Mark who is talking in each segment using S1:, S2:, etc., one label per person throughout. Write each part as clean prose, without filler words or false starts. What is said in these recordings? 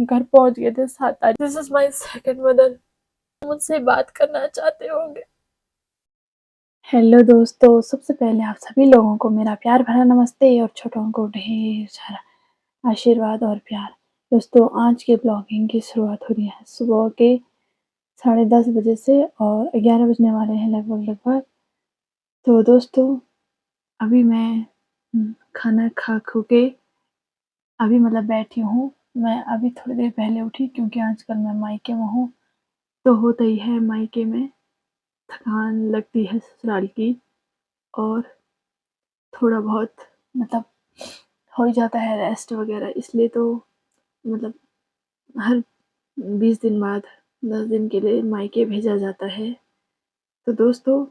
S1: घर पहुंच गए थे 7 तारीख। This is my second mother, मुझसे बात करना चाहते होंगे। हेलो दोस्तों, सबसे पहले आप सभी लोगों को मेरा प्यार भरा नमस्ते और छोटों को ढेर सारा आशीर्वाद और प्यार। दोस्तों, आज के ब्लॉगिंग की शुरुआत हो रही है सुबह के 10:30 बजे से और 11 बजने वाले हैं लगभग। तो दोस्तों, अभी मैं खाना खा खू के अभी बैठी हूँ। मैं अभी थोड़ी देर पहले उठी क्योंकि आजकल मैं मायके में हूँ, तो होता ही है मायके में थकान लगती है ससुराल की, और थोड़ा बहुत हो ही जाता है रेस्ट वगैरह। इसलिए तो हर 20 दिन बाद 10 दिन के लिए मायके भेजा जाता है। तो दोस्तों,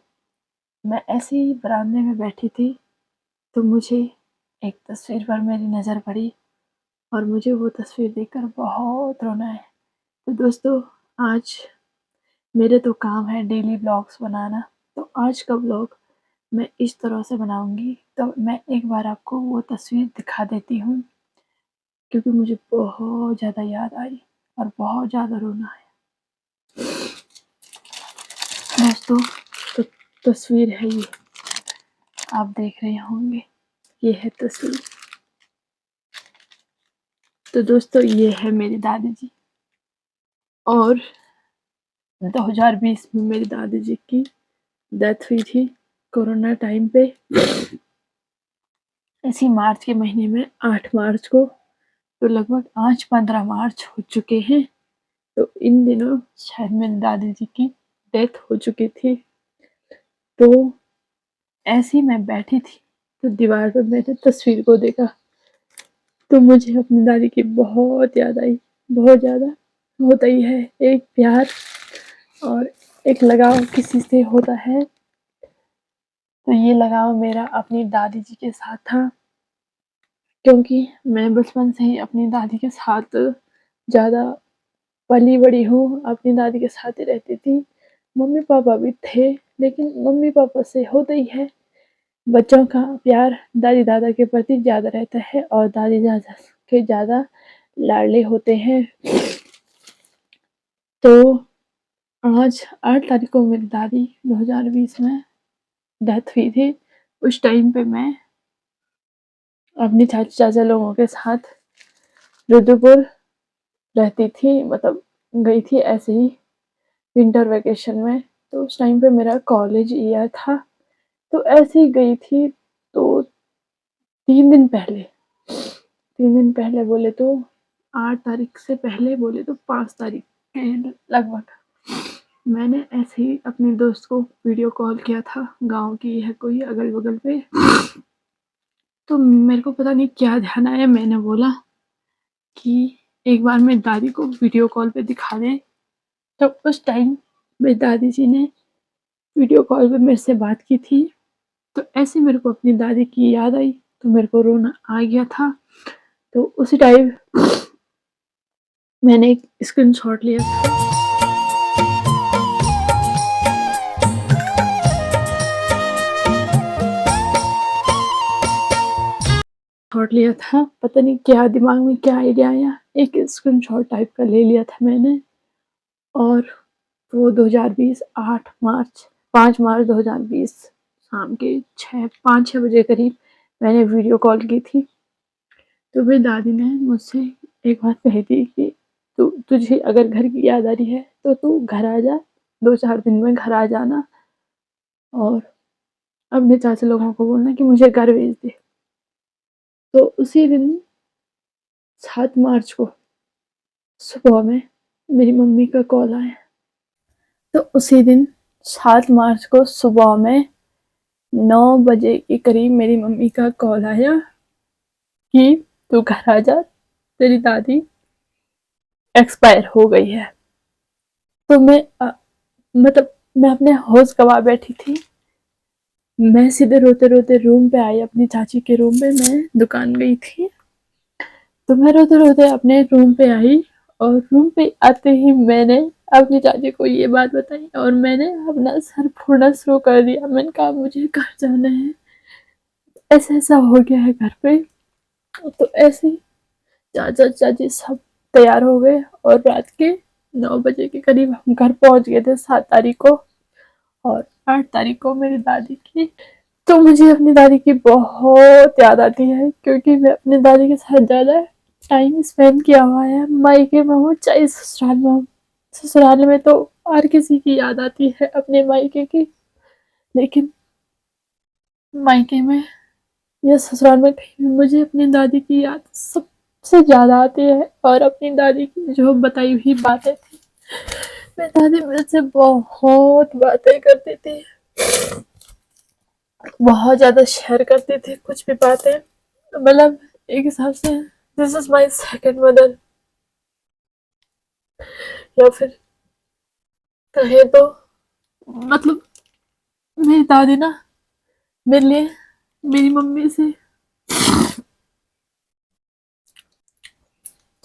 S1: मैं ऐसे ही बरामदे में बैठी थी तो मुझे एक तस्वीर पर मेरी नज़र पड़ी और मुझे वो तस्वीर देखकर बहुत रोना है। तो दोस्तों, आज मेरे तो काम है डेली ब्लॉग्स बनाना, तो आज का ब्लॉग मैं इस तरह से बनाऊंगी। तो मैं एक बार आपको वो तस्वीर दिखा देती हूँ क्योंकि मुझे बहुत ज़्यादा याद आई और बहुत ज़्यादा रोना है। दोस्तों, तो तस्वीर है ये, आप देख रहे होंगे, ये है तस्वीर। तो दोस्तों, ये है मेरी दादी जी, और 2020 में मेरी दादी जी की डेथ हुई थी कोरोना टाइम पे, इसी मार्च के महीने में 8 मार्च को। तो लगभग आज 15 मार्च हो चुके हैं। तो इन दिनों शायद मेरी दादी जी की डेथ हो चुकी थी। तो ऐसी मैं बैठी थी तो दीवार पर मैंने तस्वीर को देखा तो मुझे अपनी दादी की बहुत याद आई, बहुत ज़्यादा। होता ही है, एक प्यार और एक लगाव किसी से होता है, तो ये लगाव मेरा अपनी दादी जी के साथ था क्योंकि मैं बचपन से ही अपनी दादी के साथ ज़्यादा पली बड़ी हूँ, अपनी दादी के साथ ही रहती थी। मम्मी पापा भी थे, लेकिन मम्मी पापा से होता ही है, बच्चों का प्यार दादी दादा के प्रति ज़्यादा रहता है और दादी दादा के ज़्यादा लाडले होते हैं। तो आज 8 तारीख को मेरी दादी 2020 में डेथ हुई थी। उस टाइम पे मैं अपनी चाचा चाचा लोगों के साथ रुद्रपुर रहती थी, गई थी ऐसे ही विंटर वेकेशन में। तो उस टाइम पे मेरा कॉलेज ईयर था, तो ऐसे ही गई थी। तो 3 दिन पहले बोले तो 8 तारीख से पहले बोले तो 5 तारीख के लगभग मैंने ऐसे ही अपने दोस्त को वीडियो कॉल किया था। गांव की है कोई अगल बगल पे, तो मेरे को पता नहीं क्या ध्यान आया, मैंने बोला कि एक बार मेरी दादी को वीडियो कॉल पे दिखा दे। तो उस टाइम मेरी दादी जी ने वीडियो कॉल पे मेरे से बात की थी। तो ऐसे मेरे को अपनी दादी की याद आई तो मेरे को रोना आ गया था। तो उसी टाइम मैंने एक स्क्रीनशॉट लिया था। पता नहीं क्या दिमाग में क्या आइडिया आया, एक स्क्रीनशॉट टाइप का ले लिया था मैंने। और वो 2020 5 मार्च 2020 शाम के 5-6 बजे करीब मैंने वीडियो कॉल की थी। तो मेरी दादी ने मुझसे एक बात कही थी कि तुझे अगर घर की याद आ रही है तो तू घर आ जा, 2-4 दिन में घर आ जाना, और अपने चाचा लोगों को बोलना कि मुझे घर भेज दे। तो उसी दिन 7 मार्च को सुबह में मेरी मम्मी का कॉल आया। तो उसी दिन 7 मार्च को सुबह में 9 बजे के करीब मेरी मम्मी का कॉल आया कि तू घर आ जा, तेरी दादी एक्सपायर हो गई है। तो मैं अपने होश गवा बैठी थी। मैं सीधे रोते रोते रूम पे आई, अपनी चाची के रूम पे, मैं दुकान गई थी। तो मैं रोते रोते अपने रूम पे आई और रूम पे आते ही मैंने अपनी चाची को ये बात बताई और मैंने अपना सर फोड़ना शुरू कर दिया। मैंने कहा मुझे घर जाना है, ऐसा ऐसा हो गया है घर पे। तो ऐसे चाचा चाची सब तैयार हो गए और रात के 9 बजे के करीब हम घर पहुंच गए थे 7 तारीख को। और 8 तारीख को मेरी दादी की, तो मुझे अपनी दादी की बहुत याद आती है, क्योंकि मैं अपनी दादी के साथ ज़्यादा टाइम स्पेंड किया हुआ है। मायके में हूँ चाहे ससुराल में हूँ, ससुराल में तो हर किसी की याद आती है अपने मायके की, लेकिन मायके में या ससुराल में कहीं भी मुझे अपनी दादी की याद सबसे ज़्यादा आती है। और अपनी दादी की जो बताई हुई बातें थी, मेरी दादी मेरे से बहुत बातें करती थी, बहुत ज़्यादा शेयर करती थी कुछ भी बातें, मतलब एक हिसाब से this is my second mother, या फिर कहे तो मतलब मेरी दादी ना मेरे लिए मेरी मम्मी से,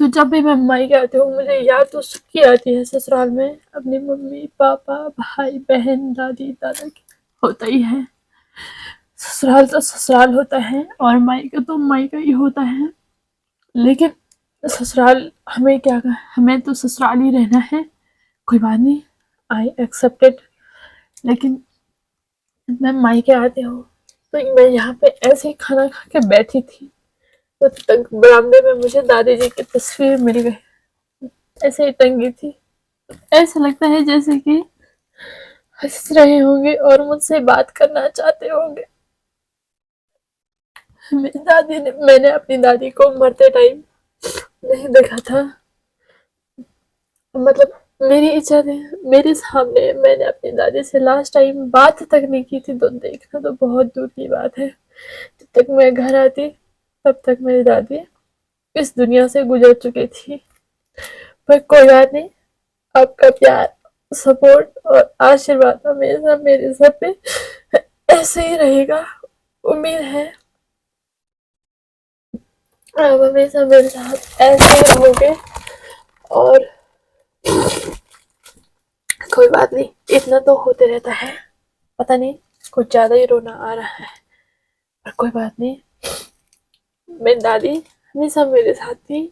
S1: तो जब भी मैं मायके आती हूँ मुझे याद तो सबकी आती है ससुराल में, अपनी मम्मी पापा भाई बहन दादी दादा की होता ही है। ससुराल तो ससुराल होता है और मायका तो मायका ही होता है, लेकिन ससुराल हमें क्या, हमें तो ससुराल ही रहना है, कोई बात नहीं, आई एक्सेप्टेड। लेकिन मैं मायके आती हूँ तो मैं यहाँ पे ऐसे ही खाना खा के बैठी थी, तो तक बरामदे में मुझे दादी जी की तस्वीर मिल गई, ऐसे ही टंगी थी। ऐसा लगता है जैसे कि हंस रहे होंगे और मुझसे बात करना चाहते होंगे। मेरी दादी ने, मैंने अपनी दादी को मरते टाइम नहीं देखा था, मतलब मेरी इच्छा थी मेरे सामने, मैंने अपनी दादी से लास्ट टाइम बात तक नहीं की थी, तो देखना तो बहुत दूर की बात है। जब तक मैं घर आती तब तक मेरी दादी इस दुनिया से गुजर चुकी थी। पर कोई बात नहीं, आपका प्यार सपोर्ट और आशीर्वाद हमेशा मेरे सर पे ऐसे ही रहेगा। उम्मीद है आप हमेशा मेरे साथ ऐसे ही रहोगे। और कोई बात नहीं, इतना तो होते रहता है, पता नहीं कुछ ज्यादा ही रोना आ रहा है, पर कोई बात नहीं, मेरी दादी हमेशा मेरे साथ थी।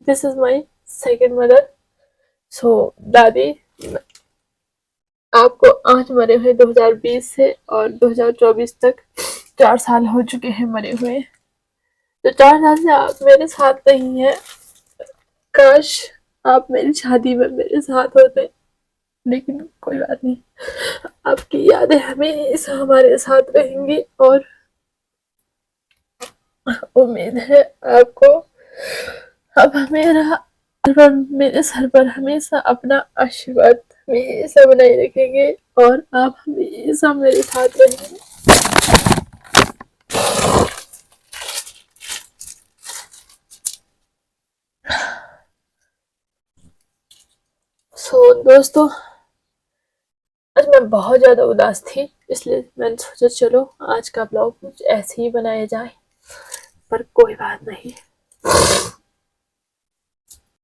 S1: This is my second mother. So दादी, आपको आज मरे हुए 2020 से और 2024 तक 4 साल हो चुके हैं मरे हुए, तो 4 साल से आप मेरे साथ नहीं है। काश आप मेरी शादी में मेरे साथ होते, लेकिन कोई बात नहीं, आपकी यादें हमेशा हमारे साथ रहेंगी। और उम्मीद है आपको, अब मेरे सर पर हमेशा अपना आशीर्वाद हमेशा बनाए रखेंगे और आप हमेशा मेरे साथ रहेंगे। दोस्तों, आज मैं बहुत ज़्यादा उदास थी, इसलिए मैंने सोचा चलो आज का ब्लॉग कुछ ऐसे ही बनाया जाए, पर कोई बात नहीं।